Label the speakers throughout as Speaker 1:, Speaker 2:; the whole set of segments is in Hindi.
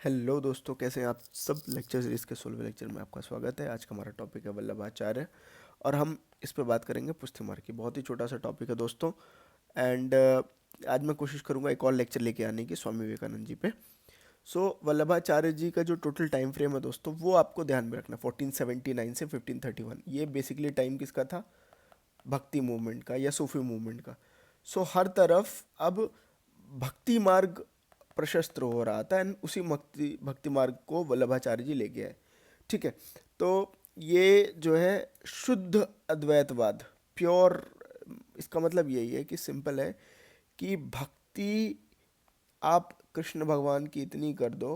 Speaker 1: हेलो दोस्तों, कैसे हैं आप सब। लेक्चर सीरीज के 16वें लेक्चर में आपका स्वागत है। आज का हमारा टॉपिक है वल्लभाचार्य और हम इस पे बात करेंगे पुष्टि मार्ग की। बहुत ही छोटा सा टॉपिक है दोस्तों। एंड आज मैं कोशिश करूंगा एक और लेक्चर लेके आने की स्वामी विवेकानंद जी पे। वल्लभाचार्य जी का जो टोटल टाइम फ्रेम है दोस्तों, वो आपको ध्यान में रखना, 1479 से 1531। ये बेसिकली टाइम किसका था? भक्ति मूवमेंट का या सूफी मूवमेंट का। हर तरफ अब भक्ति मार्ग प्रशस्त हो रहा था एंड उसी भक्ति भक्ति मार्ग को वल्लभाचार्य जी ले गए। ठीक है। तो ये जो है शुद्ध अद्वैतवाद, प्योर, इसका मतलब यही है कि सिंपल है कि भक्ति आप कृष्ण भगवान की इतनी कर दो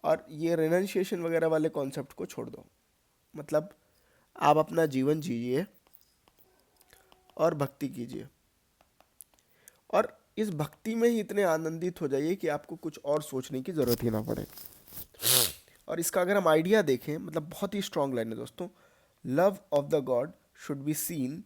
Speaker 1: और ये रेनन्शिएशन वगैरह वाले कॉन्सेप्ट को छोड़ दो। मतलब आप अपना जीवन जीजिए और भक्ति कीजिए और इस भक्ति में ही इतने आनंदित हो जाइए कि आपको कुछ और सोचने की ज़रूरत ही ना पड़े। और इसका अगर हम आइडिया देखें, मतलब बहुत ही स्ट्रांग लाइन है दोस्तों। Love of the God should be seen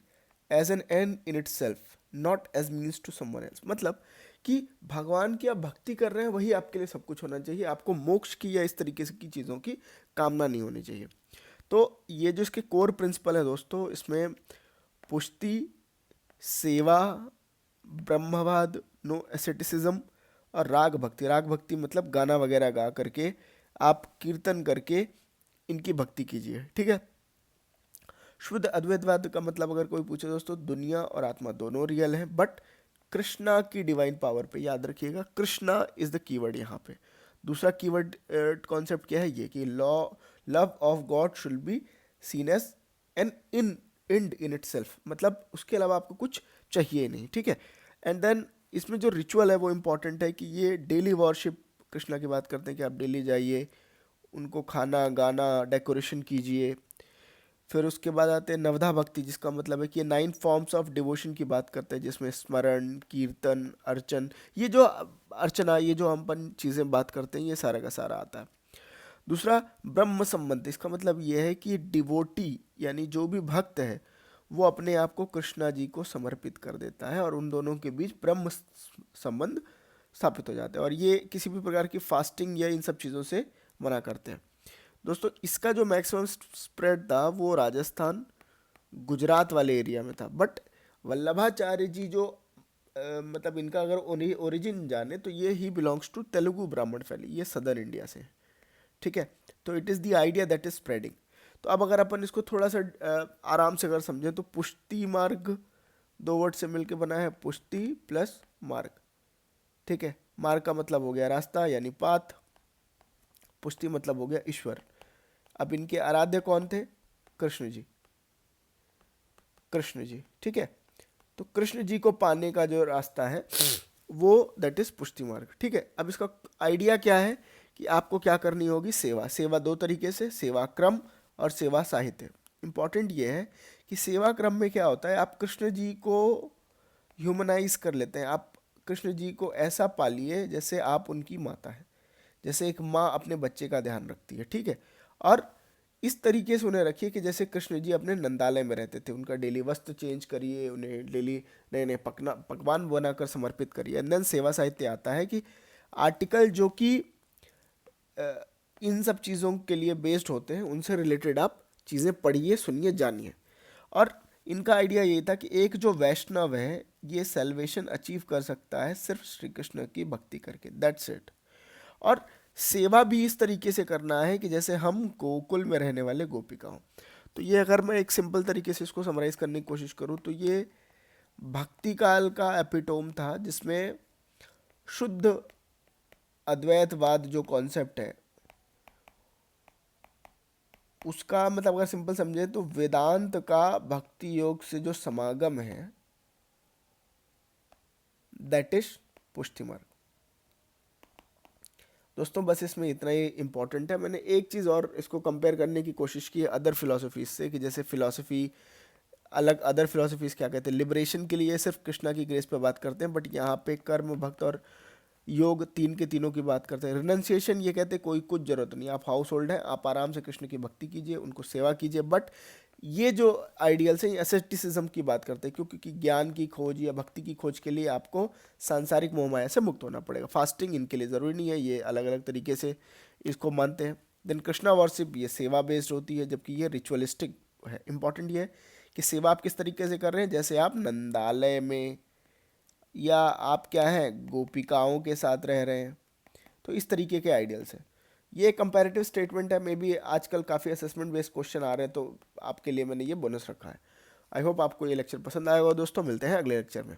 Speaker 1: as an end in itself, not as means to someone else. मतलब कि भगवान की आप भक्ति कर रहे हैं, वही आपके लिए सब कुछ होना चाहिए। आपको मोक्ष की या इस तरीके से की चीज़ों की कामना नहीं होनी चाहिए। तो ये जो इसके कोर प्रिंसिपल है दोस्तों, इसमें पुष्टि, सेवा, ब्रह्मवाद, नो एसेटिसिज्म और राग भक्ति। राग भक्ति मतलब गाना वगैरह गा करके, आप कीर्तन करके इनकी भक्ति कीजिए। ठीक है। शुद्ध अद्वैतवाद का मतलब अगर कोई पूछे दोस्तों, दुनिया और आत्मा दोनों रियल हैं, बट कृष्णा की डिवाइन पावर पे याद रखिएगा, कृष्णा इज द कीवर्ड यहाँ पे। दूसरा कीवर्ड कॉन्सेप्ट क्या है, ये कि law love of God should be seen as an in end in itself. मतलब उसके अलावा आपको कुछ चाहिए नहीं। ठीक है। एंड देन इसमें जो रिचुअल है वो इम्पॉर्टेंट है कि ये डेली वॉरशिप, कृष्णा की बात करते हैं कि आप डेली जाइए, उनको खाना गाना डेकोरेशन कीजिए। फिर उसके बाद आते हैं नवधा भक्ति, जिसका मतलब है कि ये 9 फॉर्म्स ऑफ डिवोशन की बात करते हैं, जिसमें स्मरण, कीर्तन, अर्चन, ये जो अर्चना, ये जो हम चीज़ें बात करते हैं, ये सारा का सारा आता है। दूसरा ब्रह्म संबंध, इसका मतलब ये है कि डिवोटी यानी जो भी भक्त है वो अपने आप को कृष्णा जी को समर्पित कर देता है और उन दोनों के बीच ब्रह्म संबंध स्थापित हो जाता है। और ये किसी भी प्रकार की फास्टिंग या इन सब चीज़ों से मना करते हैं। दोस्तों इसका जो मैक्सिमम स्प्रेड था वो राजस्थान, गुजरात वाले एरिया में था। बट वल्लभाचार्य जी जो मतलब इनका अगर ओरिजिन जाने तो ये ही बिलोंग्स टू तेलुगु ब्राह्मण फैमिली, ये सदर्न इंडिया से है। ठीक है। तो it is the idea that is spreading. तो अब अगर अपन इसको थोड़ा सा आराम से अगर समझें तो पुष्टि मार्ग 2 वर्ड से मिलकर बना है, पुष्टि प्लस मार्ग। ठीक है। मार्ग का मतलब हो गया रास्ता यानी पाथ, पुष्टि मतलब हो गया ईश्वर। अब इनके आराध्य कौन थे? कृष्ण जी। कृष्ण जी। ठीक है। तो कृष्ण जी को पाने का जो रास्ता है वो दैट इज पुष्टि मार्ग। ठीक है। अब इसका आइडिया क्या है कि आपको क्या करनी होगी? सेवा। सेवा दो तरीके से, सेवा क्रम और सेवा साहित्य। इंपॉर्टेंट ये है कि सेवा क्रम में क्या होता है, आप कृष्ण जी को ह्यूमनाइज कर लेते हैं। आप कृष्ण जी को ऐसा पालिए जैसे आप उनकी माता है, जैसे एक माँ अपने बच्चे का ध्यान रखती है। ठीक है। और इस तरीके से उन्हें रखिए कि जैसे कृष्ण जी अपने नंदालय में रहते थे, उनका डेली वस्त्र चेंज करिए, उन्हें डेली नए नए पकवान बनाकर समर्पित करिए। एंड देन सेवा साहित्य आता है कि आर्टिकल जो कि इन सब चीज़ों के लिए बेस्ड होते हैं, उनसे रिलेटेड आप चीज़ें पढ़िए, सुनिए, जानिए। और इनका आइडिया ये था कि एक जो वैष्णव है ये सेल्वेशन अचीव कर सकता है सिर्फ श्री कृष्ण की भक्ति करके, दैट्स इट। और सेवा भी इस तरीके से करना है कि जैसे हम गोकुल में रहने वाले गोपिका हों। तो ये अगर मैं एक सिंपल तरीके से इसको समराइज करने की कोशिश करूँ तो ये भक्ति काल का एपिटोम था, जिसमें शुद्ध अद्वैतवाद जो कॉन्सेप्ट है उसका मतलब अगर सिंपल समझे तो वेदांत का भक्ति योग से जो समागम है दैट इज पुष्टि मार्ग। दोस्तों बस इसमें इतना ही इम्पोर्टेंट है। मैंने एक चीज़ और इसको कंपेयर करने की कोशिश की है अदर फिलोसफीज से, कि जैसे फिलोसफी अलग, अदर फिलोसफीज क्या कहते हैं, लिबरेशन के लिए सिर्फ कृष्णा की ग्रेस पे बात करते हैं, बट यहाँ पे कर्म, भक्त और योग तीन के तीनों की बात करते हैं। रिनंसिएशन ये कहते हैं कोई कुछ जरूरत नहीं, आप हाउस होल्ड है, आप आराम से कृष्ण की भक्ति कीजिए, उनको सेवा कीजिए, बट ये जो आइडियल्स हैं एसेटिसिज्म की बात करते हैं, क्योंकि ज्ञान की खोज या भक्ति की खोज के लिए आपको सांसारिक मोह माया से मुक्त होना पड़ेगा। फास्टिंग इनके लिए ज़रूरी नहीं है, ये अलग अलग तरीके से इसको मानते हैं। देन कृष्णा वर्शिप, ये सेवा बेस्ड होती है, जबकि ये रिचुअलिस्टिक है। इंपॉर्टेंट ये है कि सेवा आप किस तरीके से कर रहे हैं, जैसे आप नंदालय में या आप क्या है गोपिकाओं के साथ रह रहे हैं, तो इस तरीके के आइडियल्स हैं। ये कंपैरेटिव स्टेटमेंट है, मे बी आजकल काफ़ी असेसमेंट बेस्ड क्वेश्चन आ रहे हैं, तो आपके लिए मैंने ये बोनस रखा है। आई होप आपको ये लेक्चर पसंद आएगा दोस्तों, मिलते हैं अगले लेक्चर में।